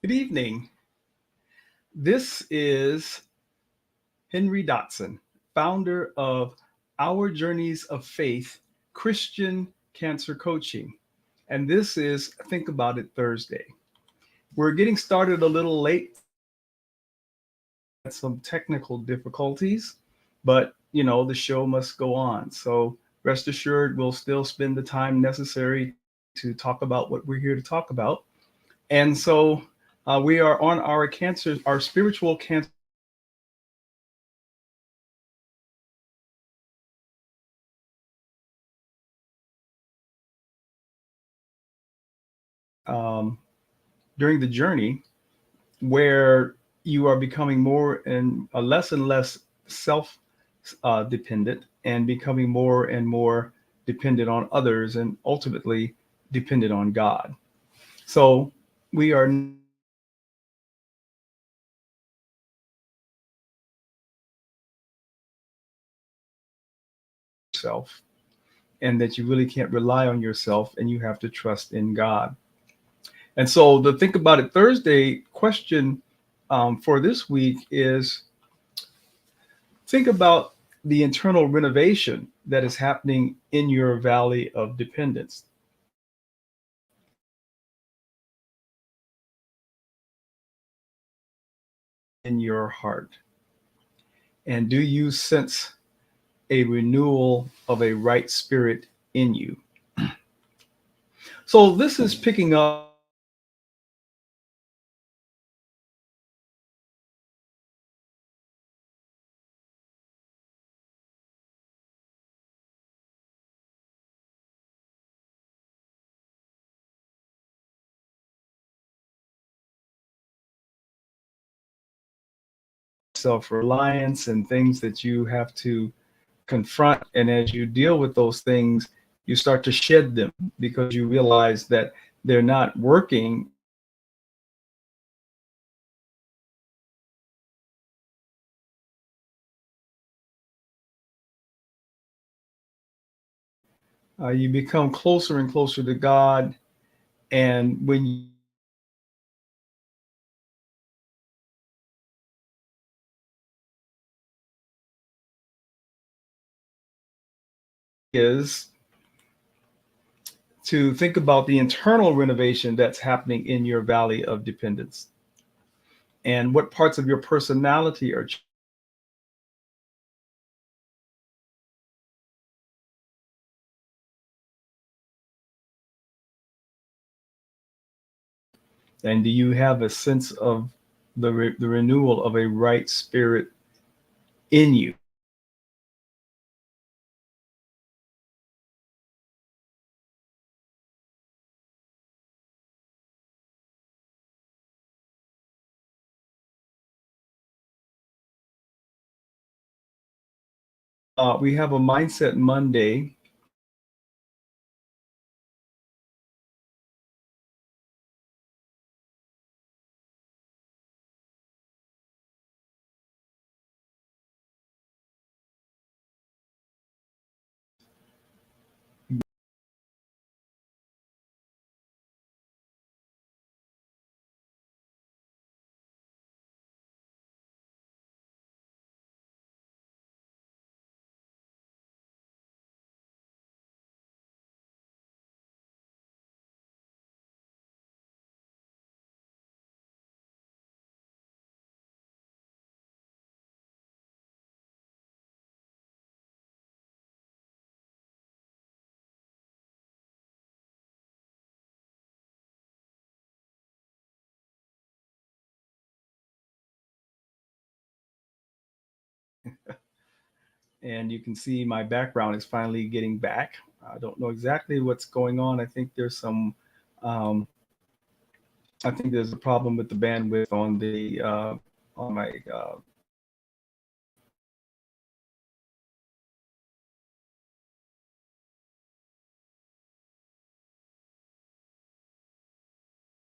Good evening. This is Henry Dotson, founder of Our Journeys of Faith Christian Cancer Coaching. And this is Think About It Thursday. We're getting started a little late, had some technical difficulties, but the show must go on. So rest assured, we'll still spend the time necessary to talk about what we're here to talk about. And so we are on our spiritual cancer. Um, During the journey where you are becoming more and less self dependent and becoming more and more dependent on others and ultimately dependent on God. So we are self, and that you really can't rely on yourself and you have to trust in God. And so the Think About It Thursday question for this week is think about the internal renovation that is happening in your valley of dependence, in your heart. And do you sense a renewal of a right spirit in you? So this is picking up self-reliance and things that you have to confront. And as you deal with those things, you start to shed them because you realize that they're not working. You become closer and closer to God. And when you is to think about the internal renovation that's happening in your valley of dependence and what parts of your personality are and do you have a sense of the renewal of a right spirit in you? We have a Mindset Monday. And you can see my background is finally getting back. I don't know exactly what's going on. Um, I think there's a problem with the bandwidth on my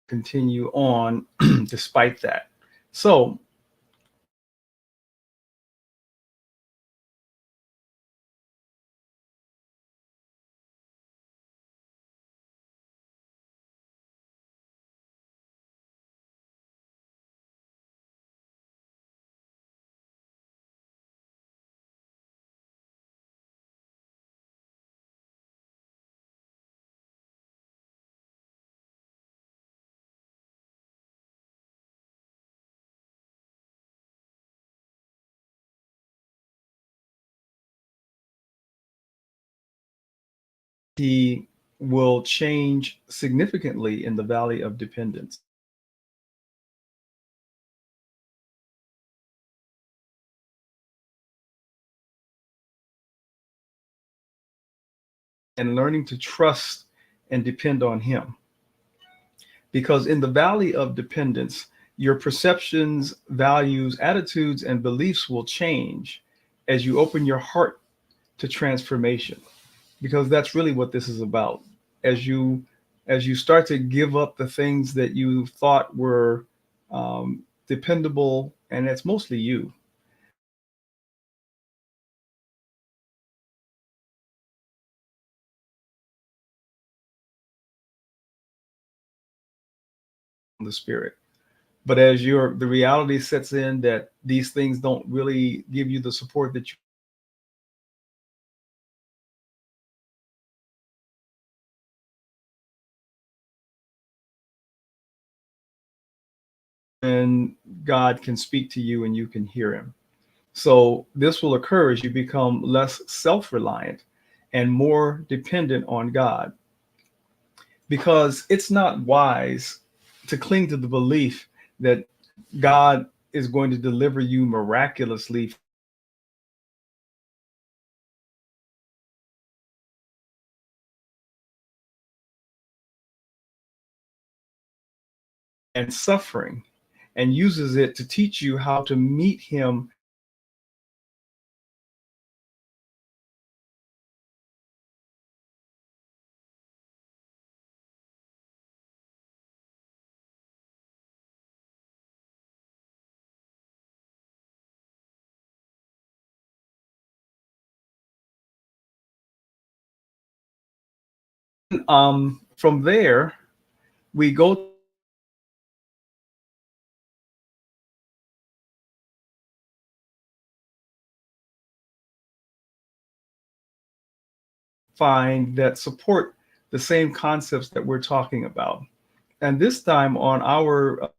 continue on despite that. So he will change significantly in the valley of dependence. And learning to trust and depend on him. Because in the valley of dependence, your perceptions, values, attitudes, and beliefs will change as you open your heart to transformation. Because that's really what this is about. As you start to give up the things that you thought were dependable, and it's mostly you, the spirit. But as the reality sets in that these things don't really give you the support that you, and God can speak to you and you can hear him. So this will occur as you become less self-reliant and more dependent on God, because it's not wise to cling to the belief that God is going to deliver you miraculously and suffering, and uses it to teach you how to meet him from there. We go find that support the same concepts that we're talking about. And this time on our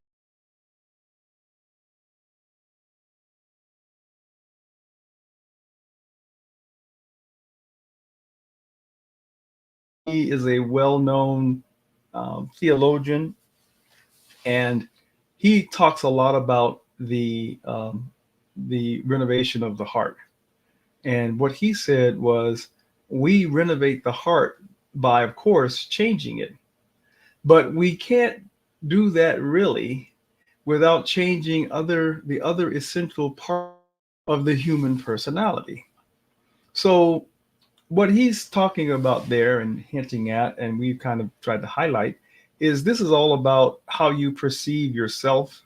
he is a well-known theologian, and he talks a lot about the renovation of the heart. And what he said was, we renovate the heart by, of course, changing it, but we can't do that really without changing the other essential part of the human personality. So what he's talking about there and hinting at, and we've kind of tried to highlight, is this is all about how you perceive yourself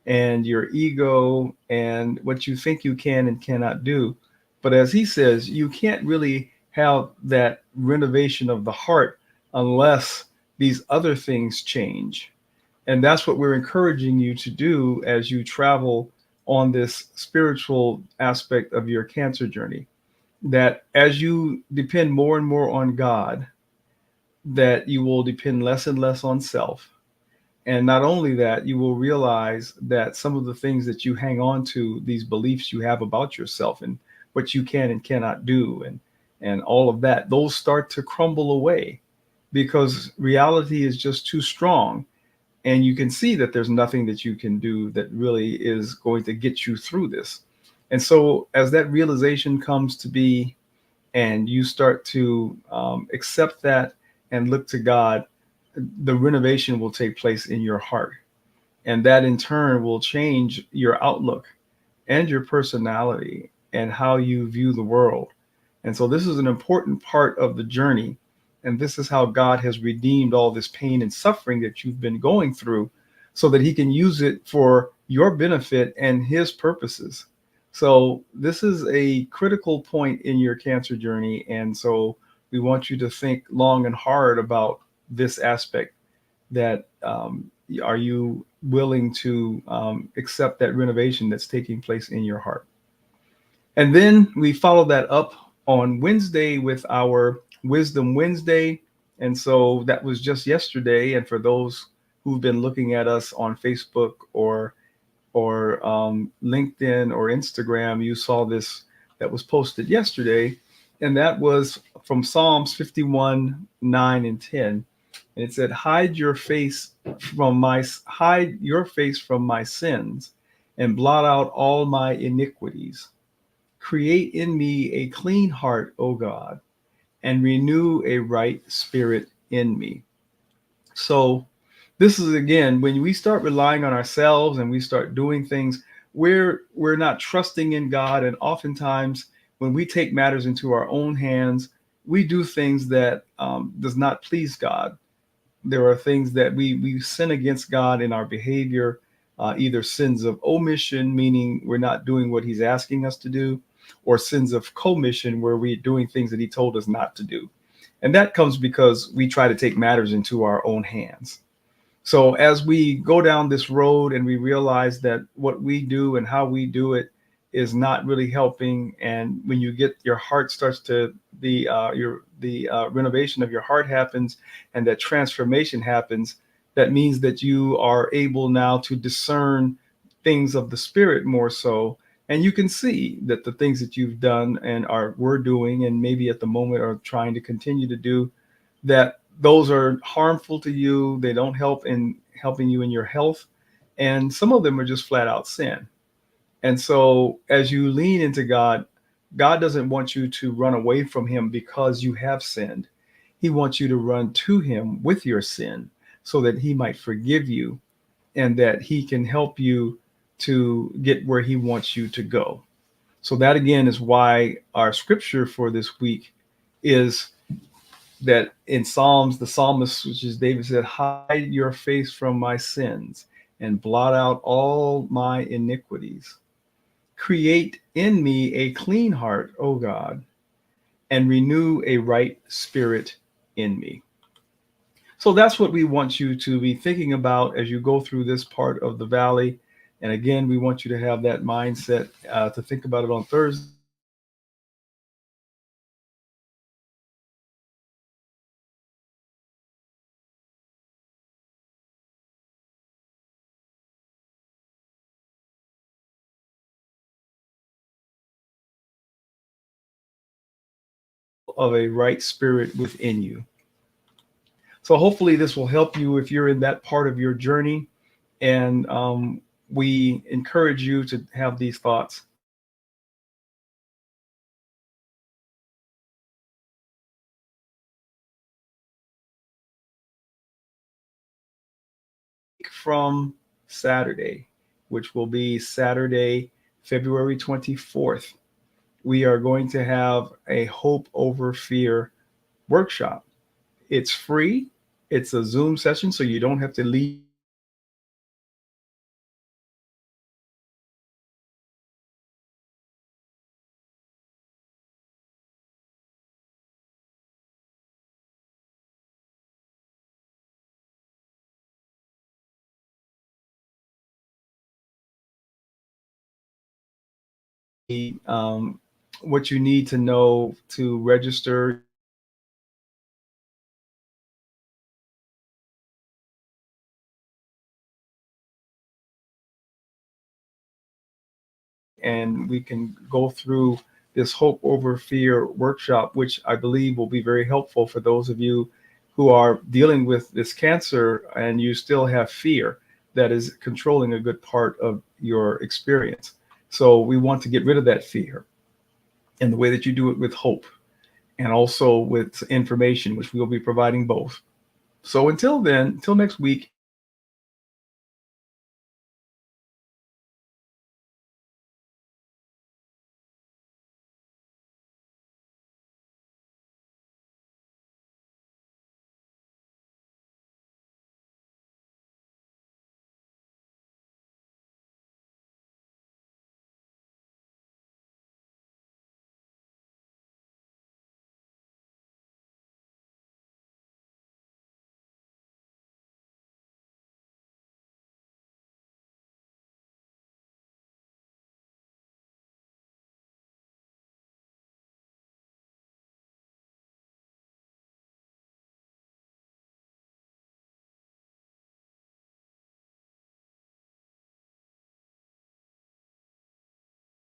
and your ego and what you think you can and cannot do. But as he says, you can't really have that renovation of the heart unless these other things change. And that's what we're encouraging you to do as you travel on this spiritual aspect of your cancer journey. That as you depend more and more on God, that you will depend less and less on self. And not only that, you will realize that some of the things that you hang on to, these beliefs you have about yourself and what you can and cannot do, and all of that, those start to crumble away because reality is just too strong. And you can see that there's nothing that you can do that really is going to get you through this. And so as that realization comes to be, and you start to accept that and look to God, the renovation will take place in your heart. And that in turn will change your outlook and your personality and how you view the world. And so this is an important part of the journey. And this is how God has redeemed all this pain and suffering that you've been going through so that he can use it for your benefit and his purposes. So this is a critical point in your cancer journey. And so we want you to think long and hard about this aspect, that are you willing to accept that renovation that's taking place in your heart? And then we follow that up on Wednesday with our Wisdom Wednesday. And so that was just yesterday. And for those who've been looking at us on Facebook or LinkedIn or Instagram, you saw this that was posted yesterday. And that was from Psalms 51, 9 and 10. And it said, hide your face from my sins and blot out all my iniquities. Create in me a clean heart, O God, and renew a right spirit in me. So this is, again, when we start relying on ourselves and we start doing things, we're not trusting in God. And oftentimes when we take matters into our own hands, we do things that does not please God. There are things that we sin against God in our behavior, either sins of omission, meaning we're not doing what he's asking us to do, or sins of commission, where we're doing things that he told us not to do. And that comes because we try to take matters into our own hands. So as we go down this road and we realize that what we do and how we do it is not really helping, and when you get your heart starts to the renovation of your heart happens, and that transformation happens, that means that you are able now to discern things of the spirit more so, and you can see that the things that you've done and are were doing and maybe at the moment are trying to continue to do, that those are harmful to you. They don't help in helping you in your health. And some of them are just flat out sin. And so as you lean into God, God doesn't want you to run away from him because you have sinned. He wants you to run to him with your sin so that he might forgive you and that he can help you to get where he wants you to go. So that again is why our scripture for this week is that in Psalms, the psalmist, which is David, said, hide your face from my sins and blot out all my iniquities. Create in me a clean heart, O God, and renew a right spirit in me. So that's what we want you to be thinking about as you go through this part of the valley. And again, we want you to have that mindset to think about it on Thursday. Of a right spirit within you. So hopefully this will help you if you're in that part of your journey. And we encourage you to have these thoughts from Saturday, which will be Saturday, February 24th. We are going to have a Hope Over Fear workshop. It's free. It's a Zoom session, so you don't have to leave. Um, what you need to know to register, and we can go through this Hope Over Fear workshop, which I believe will be very helpful for those of you who are dealing with this cancer and you still have fear that is controlling a good part of your experience. So we want to get rid of that fear. And the way that you do it with hope and also with information, which we'll be providing both. So until then, until next week,